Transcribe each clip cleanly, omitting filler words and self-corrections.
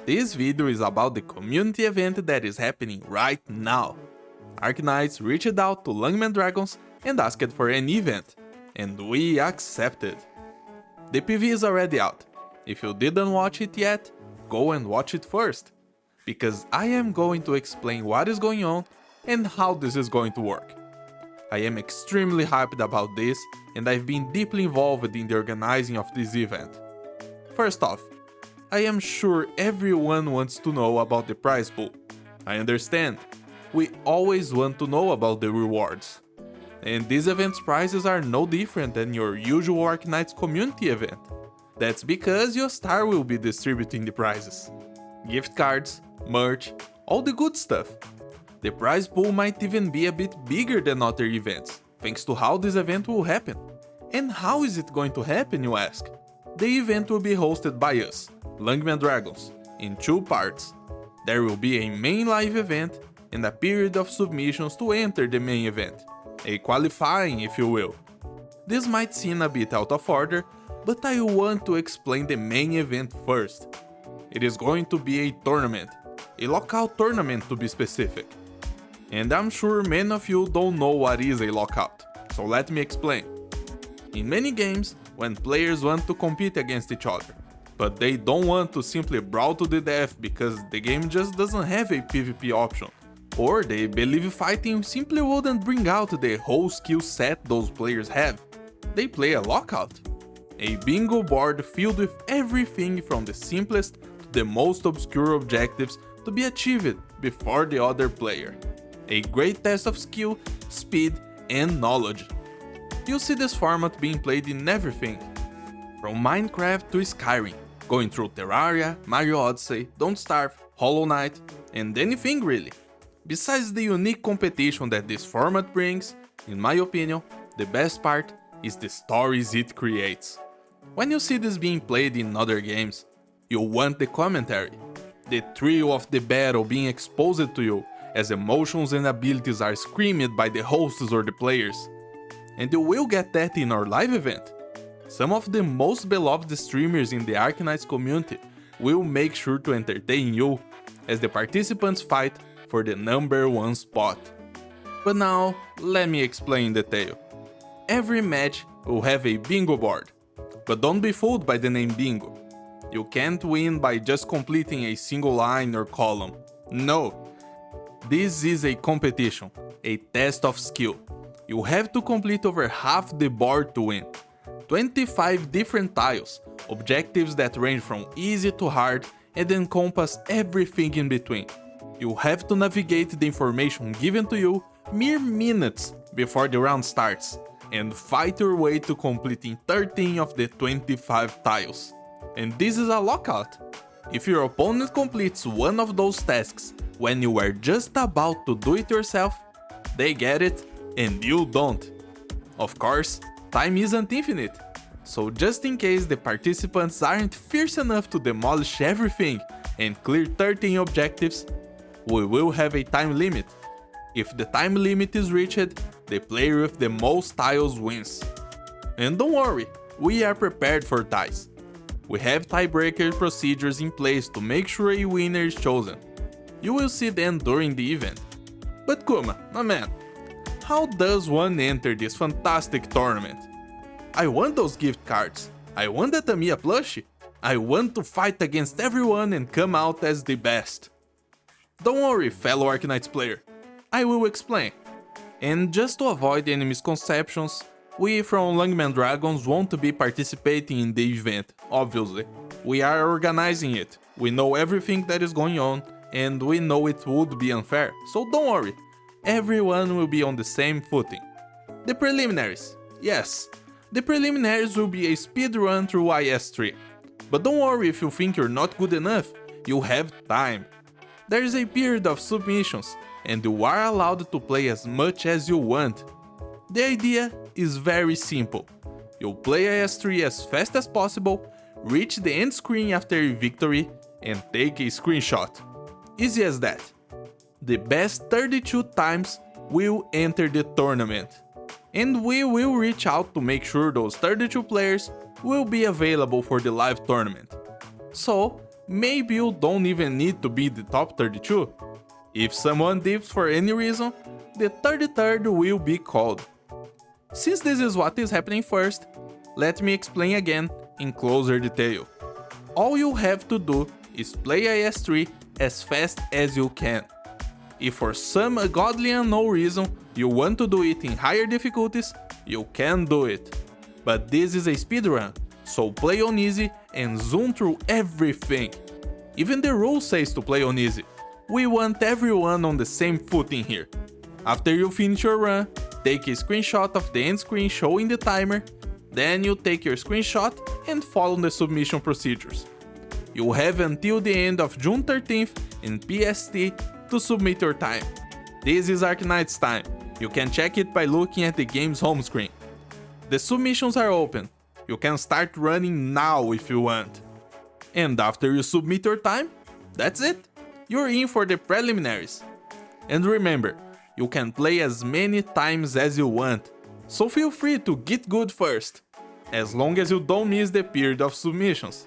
This video is about the community event that is happening right now. Arknights reached out to Lungmen Dragons and asked for an event, and we accepted. The PV is already out. If you didn't watch it yet, go and watch it first, because I am going to explain what is going on and how this is going to work. I am extremely hyped about this, and I've been deeply involved in the organizing of this event. First off, I am sure everyone wants to know about the prize pool. I understand. We always want to know about the rewards. And this event's prizes are no different than your usual Arknights community event. That's because your star will be distributing the prizes. Gift cards, merch, all the good stuff. The prize pool might even be a bit bigger than other events, thanks to how this event will happen. And how is it going to happen, you ask? The event will be hosted by us, Lungmen Dragons, in 2 parts. There will be a main live event and a period of submissions to enter the main event, a qualifying if you will. This might seem a bit out of order, but I want to explain the main event first. It is going to be a tournament, a lockout tournament to be specific. And I'm sure many of you don't know what is a lockout, so let me explain. In many games, when players want to compete against each other, but they don't want to simply brawl to the death because the game just doesn't have a PvP option, or they believe fighting simply wouldn't bring out the whole skill set those players have, they play a lockout. A bingo board filled with everything from the simplest to the most obscure objectives to be achieved before the other player. A great test of skill, speed, and knowledge. You'll see this format being played in everything, from Minecraft to Skyrim, going through Terraria, Mario Odyssey, Don't Starve, Hollow Knight, and anything really. Besides the unique competition that this format brings, in my opinion, the best part is the stories it creates. When you see this being played in other games, you want the commentary, the thrill of the battle being exposed to you as emotions and abilities are screamed by the hosts or the players. And you will get that in our live event. Some of the most beloved streamers in the Arknights community will make sure to entertain you as the participants fight for the #1 spot. But now, let me explain in detail. Every match will have a bingo board, but don't be fooled by the name bingo. You can't win by just completing a single line or column. No. This is a competition, a test of skill. You have to complete over half the board to win. 25 different tiles, objectives that range from easy to hard and encompass everything in between. You have to navigate the information given to you mere minutes before the round starts, and fight your way to completing 13 of the 25 tiles. And this is a lockout. If your opponent completes one of those tasks when you are just about to do it yourself, they get it and you don't. Of course, time isn't infinite, so just in case the participants aren't fierce enough to demolish everything and clear 13 objectives, we will have a time limit. If the time limit is reached, the player with the most tiles wins. And don't worry, we are prepared for ties. We have tiebreaker procedures in place to make sure a winner is chosen. You will see them during the event. But Kuma, my man, how does one enter this fantastic tournament? I want those gift cards. I want that Tamiya plushie. I want to fight against everyone and come out as the best. Don't worry, fellow Arknights player. I will explain. And just to avoid any misconceptions, we from Lungmen Dragons won't be participating in the event, obviously. We are organizing it, we know everything that is going on, and we know it would be unfair, so don't worry. Everyone will be on the same footing. The preliminaries. Yes, the preliminaries will be a speed run through IS3. But don't worry if you think you're not good enough, you have time. There is a period of submissions, and you are allowed to play as much as you want. The idea is very simple. You'll play IS3 as fast as possible, reach the end screen after your victory, and take a screenshot. Easy as that. The best 32 times will enter the tournament. And we will reach out to make sure those 32 players will be available for the live tournament. So, maybe you don't even need to be the top 32. If someone dips for any reason, the 33rd will be called. Since this is what is happening first, let me explain again in closer detail. All you have to do is play IS-3 as fast as you can. If for some godly unknown reason you want to do it in higher difficulties, you can do it. But this is a speedrun, so play on easy and zoom through everything. Even the rule says to play on easy. We want everyone on the same footing here. After you finish your run, take a screenshot of the end screen showing the timer, then you take your screenshot and follow the submission procedures. You have until the end of June 13th in PST to submit your time. This is Arknights time. You can check it by looking at the game's home screen. The submissions are open. You can start running now if you want. And after you submit your time, that's it. You're in for the preliminaries. And remember, you can play as many times as you want, so feel free to get good first, as long as you don't miss the period of submissions.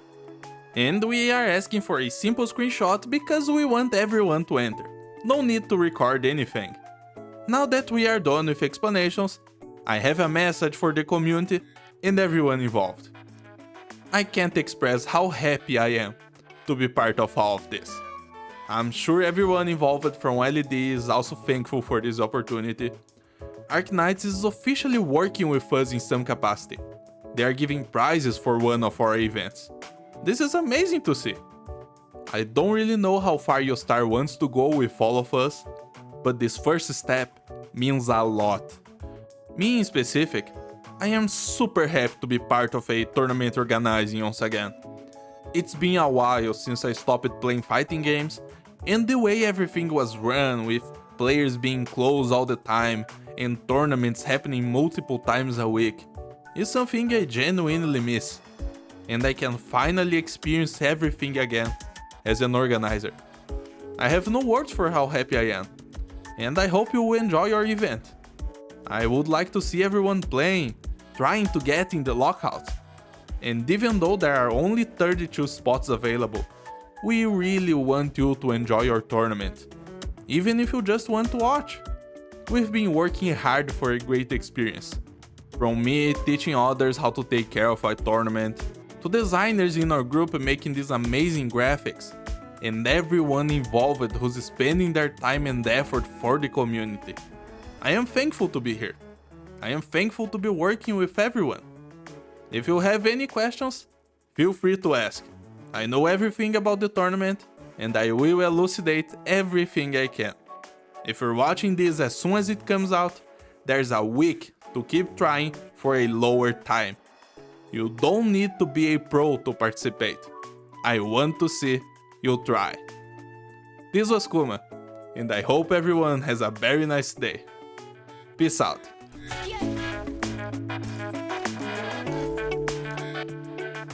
And we are asking for a simple screenshot because we want everyone to enter. No need to record anything. Now that we are done with explanations, I have a message for the community and everyone involved. I can't express how happy I am to be part of all of this. I'm sure everyone involved from LED is also thankful for this opportunity. Arknights is officially working with us in some capacity. They are giving prizes for one of our events. This is amazing to see. I don't really know how far Yostar wants to go with all of us, but this first step means a lot. Me in specific, I am super happy to be part of a tournament organizing once again. It's been a while since I stopped playing fighting games, and the way everything was run with players being close all the time and tournaments happening multiple times a week is something I genuinely miss. And I can finally experience everything again as an organizer. I have no words for how happy I am, and I hope you will enjoy your event. I would like to see everyone playing, trying to get in the lockout. And even though there are only 32 spots available, we really want you to enjoy your tournament, even if you just want to watch. We've been working hard for a great experience. From me teaching others how to take care of a tournament, to designers in our group making these amazing graphics, and everyone involved who's spending their time and effort for the community. I am thankful to be here. I am thankful to be working with everyone. If you have any questions, feel free to ask. I know everything about the tournament, and I will elucidate everything I can. If you're watching this as soon as it comes out, there's a week to keep trying for a lower time. You don't need to be a pro to participate. I want to see you try. This was Kuma, and I hope everyone has a very nice day. Peace out. Yeah.